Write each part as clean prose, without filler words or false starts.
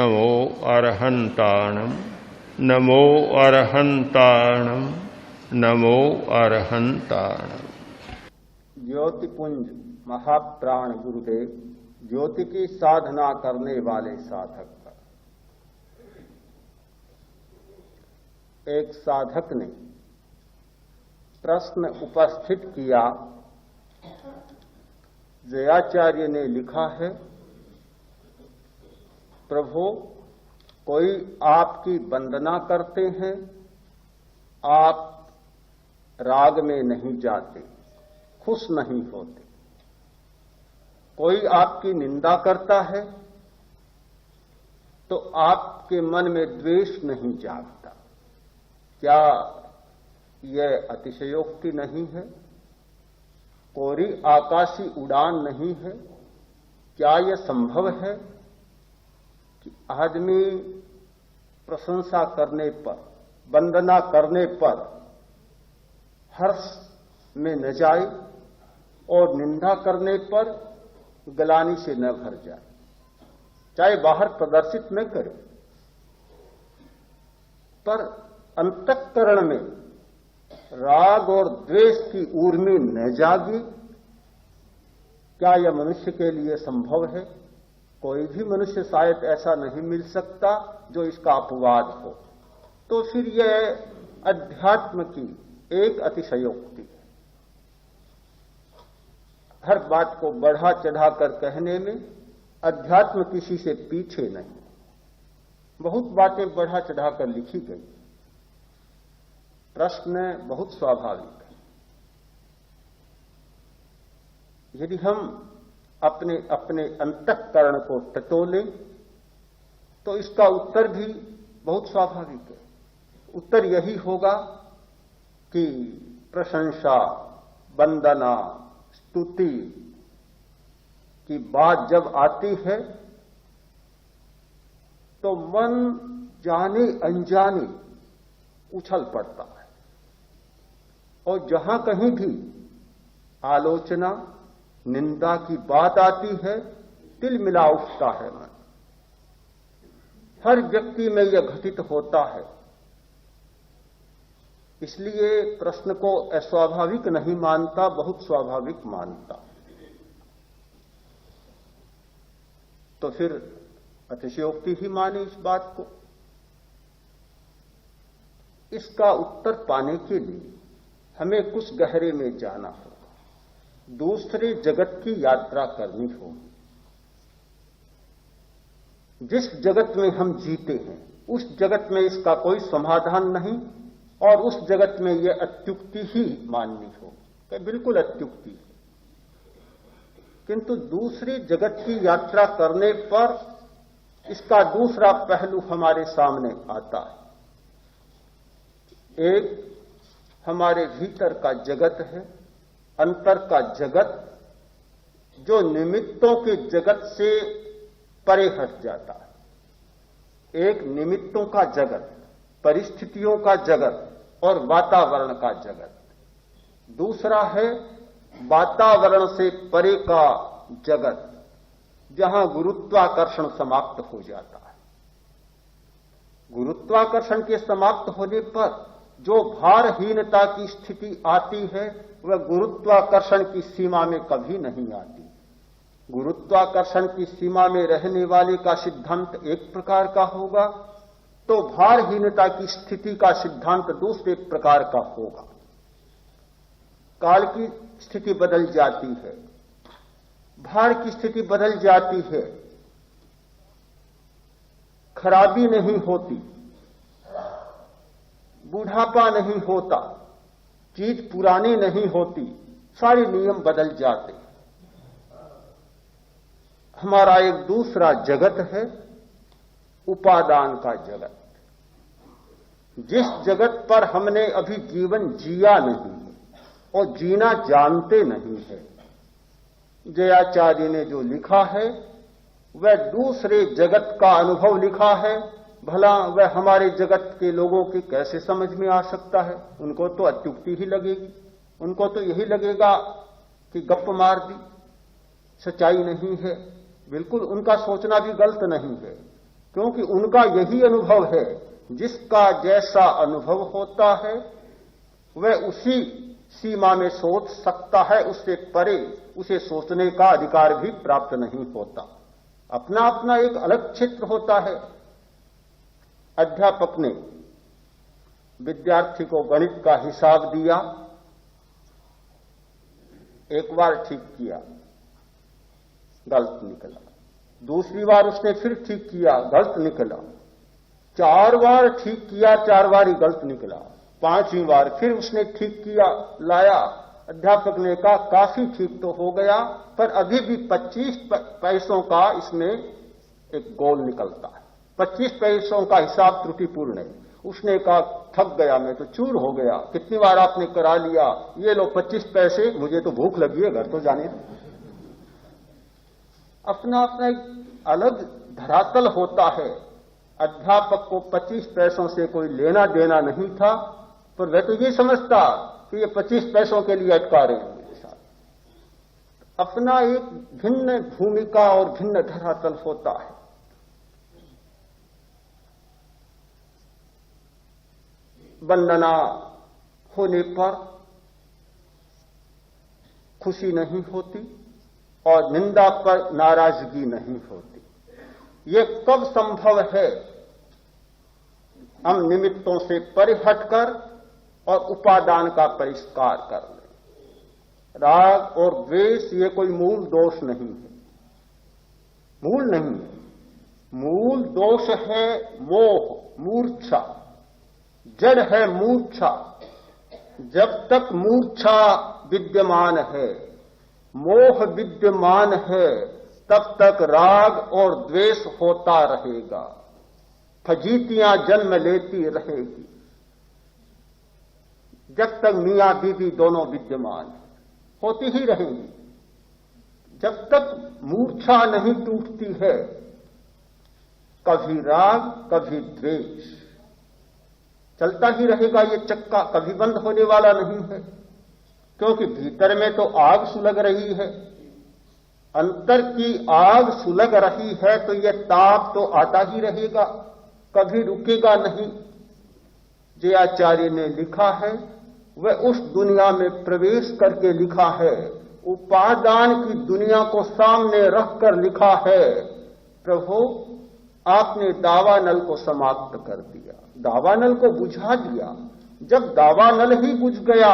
नमो अरहन्ताणं नमो अरहन्ताणं नमो अरहन्ताणं। ज्योतिपुंज महाप्राण गुरुदेव, ज्योति की साधना करने वाले साधक। एक साधक ने प्रश्न उपस्थित किया। जयाचार्य ने लिखा है, प्रभु कोई आपकी वंदना करते हैं, आप राग में नहीं जाते, खुश नहीं होते। कोई आपकी निंदा करता है तो आपके मन में द्वेष नहीं जागता। क्या यह अतिशयोक्ति नहीं है? कोरी आकाशी उड़ान नहीं है? क्या यह संभव है कि आदमी प्रशंसा करने पर, वंदना करने पर हर्ष में न जाए और निंदा करने पर ग्लानि से न भर जाए, चाहे बाहर प्रदर्शित न करे, पर अंतःकरण में राग और द्वेष की ऊर्मी न जागी? क्या यह मनुष्य के लिए संभव है? कोई भी मनुष्य शायद ऐसा नहीं मिल सकता जो इसका अपवाद हो। तो फिर यह अध्यात्म की एक अतिशयोक्ति है। हर बात को बढ़ा चढ़ाकर कहने में अध्यात्म किसी से पीछे नहीं। बहुत बातें बढ़ा चढ़ाकर लिखी गई। प्रश्न बहुत स्वाभाविक है। यदि हम अपने अपने अंतःकरण को टटोलें तो इसका उत्तर भी बहुत स्वाभाविक है। उत्तर यही होगा कि प्रशंसा, वंदना, स्तुति की बात जब आती है तो मन जाने अनजाने उछल पड़ता है, और जहां कहीं भी आलोचना, निंदा की बात आती है, तिलमिला उठता है मन। हर व्यक्ति में यह घटित होता है। इसलिए प्रश्न को अस्वाभाविक नहीं मानता, बहुत स्वाभाविक मानता। तो फिर अतिशयोक्ति ही माने इस बात को। इसका उत्तर पाने के लिए हमें कुछ गहरे में जाना होगा, दूसरे जगत की यात्रा करनी होगी। जिस जगत में हम जीते हैं उस जगत में इसका कोई समाधान नहीं, और उस जगत में यह अत्युक्ति ही माननी होगी, बिल्कुल अत्युक्ति है। किंतु दूसरी जगत की यात्रा करने पर इसका दूसरा पहलू हमारे सामने आता है। एक हमारे भीतर का जगत है, अंतर का जगत, जो निमित्तों के जगत से परे हट जाता है। एक निमित्तों का जगत, परिस्थितियों का जगत और वातावरण का जगत। दूसरा है वातावरण से परे का जगत, जहां गुरुत्वाकर्षण समाप्त हो जाता है। गुरुत्वाकर्षण के समाप्त होने पर जो भारहीनता की स्थिति आती है वह गुरुत्वाकर्षण की सीमा में कभी नहीं आती। गुरुत्वाकर्षण की सीमा में रहने वाले का सिद्धांत एक प्रकार का होगा, तो भारहीनता की स्थिति का सिद्धांत दूसरे प्रकार का होगा। काल की स्थिति बदल जाती है, भार की स्थिति बदल जाती है, खराबी नहीं होती, बूढ़ापा नहीं होता, चीज पुरानी नहीं होती, सारे नियम बदल जाते। हमारा एक दूसरा जगत है, उपादान का जगत। जिस जगत पर हमने अभी जीवन जिया नहीं है और जीना जानते नहीं है। जयाचार्य ने जो लिखा है वह दूसरे जगत का अनुभव लिखा है। भला वह हमारे जगत के लोगों की कैसे समझ में आ सकता है? उनको तो अत्युक्ति ही लगेगी। उनको तो यही लगेगा कि गप्प मार दी, सच्चाई नहीं है। बिल्कुल उनका सोचना भी गलत नहीं है, क्योंकि उनका यही अनुभव है, जिसका जैसा अनुभव होता है वह उसी सीमा में सोच सकता है, उससे परे उसे सोचने का अधिकार भी प्राप्त नहीं होता। अपना अपना एक अलग क्षेत्र होता है। अध्यापक ने विद्यार्थी को गणित का हिसाब दिया, एक बार ठीक किया, गलत निकला। दूसरी बार उसने फिर ठीक किया, गलत निकला। 4 बार ठीक किया, 4 बार ही गलत निकला। 5वीं बार फिर उसने ठीक किया, लाया। अध्यापक ने कहा काफी ठीक तो हो गया, पर अभी भी 25 पैसों का इसमें एक गोल निकलता है। 25 पैसों का हिसाब त्रुटिपूर्ण है। उसने कहा थक गया, मैं तो चूर हो गया, कितनी बार आपने करा लिया, ये लो 25 पैसे, मुझे तो भूख लगी है, घर तो जाने। अपना अपना एक अलग धरातल होता है। अध्यापक को 25 पैसों से कोई लेना देना नहीं था, पर वह तो ये समझता कि ये 25 पैसों के लिए अटका रहे हैं मेरे साथ। अपना एक भिन्न भूमिका और भिन्न धरातल होता है। वंदना होने पर खुशी नहीं होती और निंदा पर नाराजगी नहीं होती। ये कब संभव है? हम निमित्तों से परे हटकर और उपादान का परिष्कार कर लें। राग और द्वेष ये कोई मूल दोष नहीं है, मूल नहीं है। मूल दोष है मोह, मूर्छा, जड़ है मूर्छा। जब तक मूर्छा विद्यमान है, मोह विद्यमान है, तब तक राग और द्वेष होता रहेगा, फजीतियां जन्म लेती रहेगी। जब तक मियां बीवी दोनों विद्यमान होती ही रहेंगी। जब तक मूर्छा नहीं टूटती है, कभी राग कभी द्वेष चलता ही रहेगा। ये चक्का कभी बंद होने वाला नहीं है, क्योंकि भीतर में तो आग सुलग रही है। अंतर की आग सुलग रही है तो ये ताप तो आता ही रहेगा, कभी रुकेगा नहीं। जयाचार्य ने लिखा है, वह उस दुनिया में प्रवेश करके लिखा है, उपादान की दुनिया को सामने रखकर लिखा है, प्रभु आपने दावानल को समाप्त कर दिया, दावानल को बुझा दिया। जब दावानल ही बुझ गया,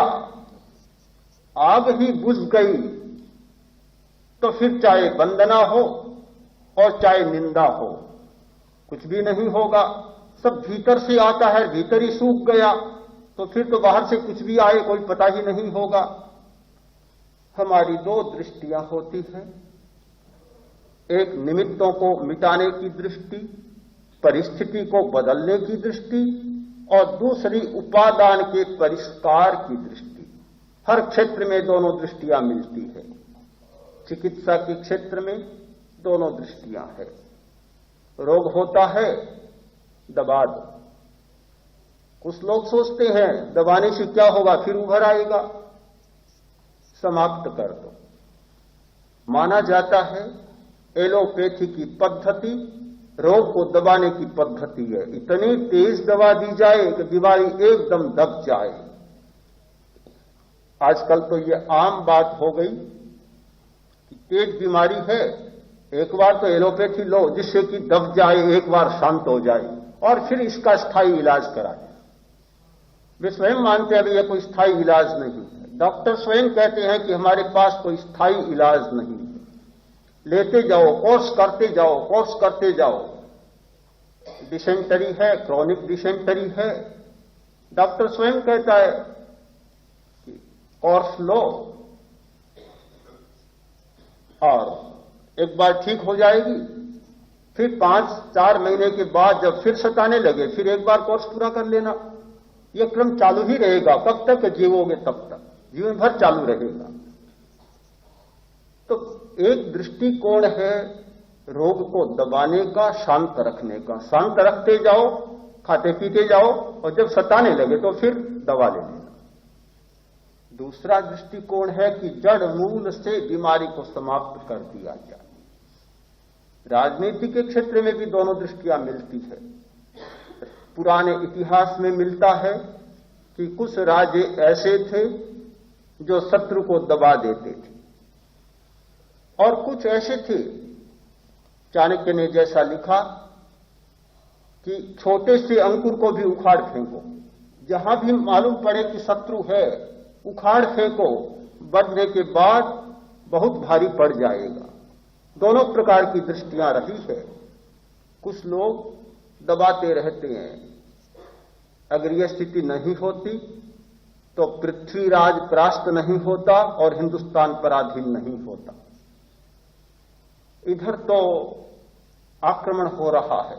आग ही बुझ गई, तो फिर चाहे वंदना हो और चाहे निंदा हो, कुछ भी नहीं होगा। सब भीतर से आता है, भीतर ही सूख गया, तो फिर तो बाहर से कुछ भी आए कोई पता ही नहीं होगा। हमारी 2 दृष्टियां होती हैं, एक निमित्तों को मिटाने की दृष्टि, परिस्थिति को बदलने की दृष्टि, और दूसरी उपादान के परिष्कार की दृष्टि। हर क्षेत्र में दोनों दृष्टियां मिलती है। चिकित्सा के क्षेत्र में दोनों दृष्टियां हैं। रोग होता है, दबा दो। कुछ लोग सोचते हैं दबाने से क्या होगा, फिर उभर आएगा, समाप्त कर दो। माना जाता है एलोपैथी की पद्धति रोग को दबाने की पद्धति है। इतनी तेज दवा दी जाए कि बीमारी एकदम दब जाए। आजकल तो ये आम बात हो गई कि पेट बीमारी है, एक बार तो एलोपैथी लो जिससे कि दब जाए, एक बार शांत हो जाए, और फिर इसका स्थायी इलाज कराए। वे स्वयं मानते हैं अभी यह कोई स्थायी इलाज नहीं है। डॉक्टर स्वयं कहते हैं कि हमारे पास कोई स्थायी इलाज नहीं है। लेते जाओ, कोर्स करते जाओ, कोर्स करते जाओ। डिसेंटरी है, क्रॉनिक डिसेंटरी है, डॉक्टर स्वयं कहता है कि कोर्स लो और एक बार ठीक हो जाएगी। फिर 5-4 महीने के बाद जब फिर सताने लगे, फिर एक बार कोर्स पूरा कर लेना। यह क्रम चालू ही रहेगा, कब तक जीवोगे तब तक, जीवन भर चालू रहेगा। तो एक दृष्टिकोण है रोग को दबाने का, शांत रखने का। शांत रखते जाओ, खाते पीते जाओ, और जब सताने लगे तो फिर दवा ले लेना। दूसरा दृष्टिकोण है कि जड़ मूल से बीमारी को समाप्त कर दिया जाए। राजनीति के क्षेत्र में भी दोनों दृष्टियां मिलती है। पुराने इतिहास में मिलता है कि कुछ राजे ऐसे थे जो शत्रु को दबा देते थे, और कुछ ऐसे थे, चाणक्य ने जैसा लिखा कि छोटे से अंकुर को भी उखाड़ फेंको, जहां भी मालूम पड़े कि शत्रु है उखाड़ फेंको, बढ़ने के बाद बहुत भारी पड़ जाएगा। दोनों प्रकार की दृष्टियां रही है। कुछ लोग दबाते रहते हैं, अगर यह स्थिति नहीं होती तो पृथ्वीराज परास्त नहीं होता और हिंदुस्तान पराधीन नहीं होता। इधर तो आक्रमण हो रहा है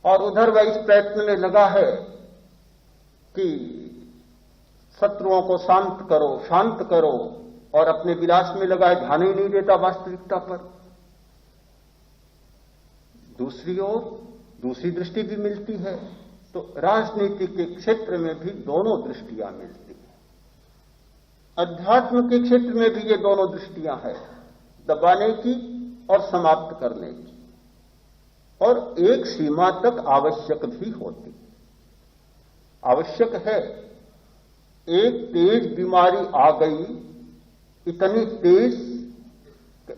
और उधर वह इस प्रयत्न में लगा है कि शत्रुओं को शांत करो, और अपने विलास में लगा है, ध्यान ही नहीं देता वास्तविकता पर। दूसरी ओर दूसरी दृष्टि भी मिलती है, तो राजनीति के क्षेत्र में भी दोनों दृष्टियां मिलती हैं। अध्यात्म के क्षेत्र में भी ये दोनों दृष्टियां हैं, दबाने की और समाप्त करने की, और एक सीमा तक आवश्यक भी होती। आवश्यक है, एक तेज बीमारी आ गई, इतनी तेज,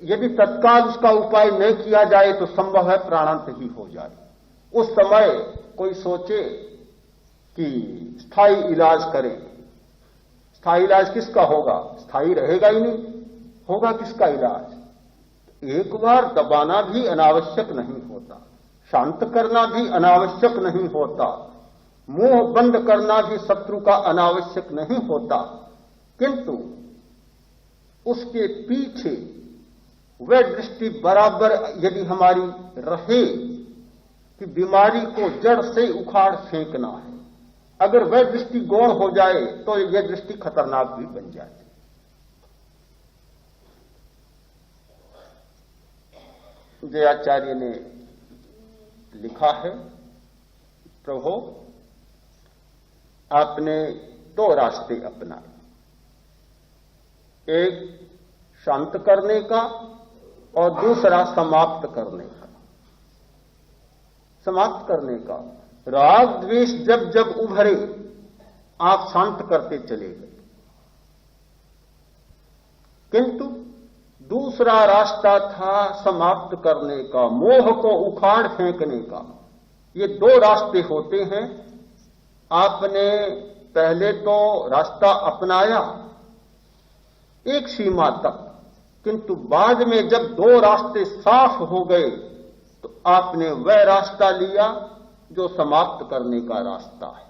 यदि तत्काल उसका उपाय नहीं किया जाए तो संभव है प्राणांत ही हो जाए। उस समय कोई सोचे कि स्थायी इलाज करें। स्थायी इलाज किसका होगा? स्थायी रहेगा ही नहीं, होगा किसका इलाज? एक बार दबाना भी अनावश्यक नहीं होता, शांत करना भी अनावश्यक नहीं होता, मुंह बंद करना भी शत्रु का अनावश्यक नहीं होता, किंतु उसके पीछे वह दृष्टि बराबर यदि हमारी रहे कि बीमारी को जड़ से उखाड़ फेंकना है, अगर वह दृष्टि गौण हो जाए तो यह दृष्टि खतरनाक भी बन जाए। जयाचार्य ने लिखा है, प्रभु आपने दो रास्ते अपनाए, एक शांत करने का और दूसरा समाप्त करने का। समाप्त करने का, राग द्वेष जब जब उभरे आप शांत करते चले गए, किंतु दूसरा रास्ता था समाप्त करने का, मोह को उखाड़ फेंकने का। ये दो रास्ते होते हैं। आपने पहले तो रास्ता अपनाया एक सीमा तक, किंतु बाद में जब दो रास्ते साफ हो गए तो आपने वह रास्ता लिया जो समाप्त करने का रास्ता है।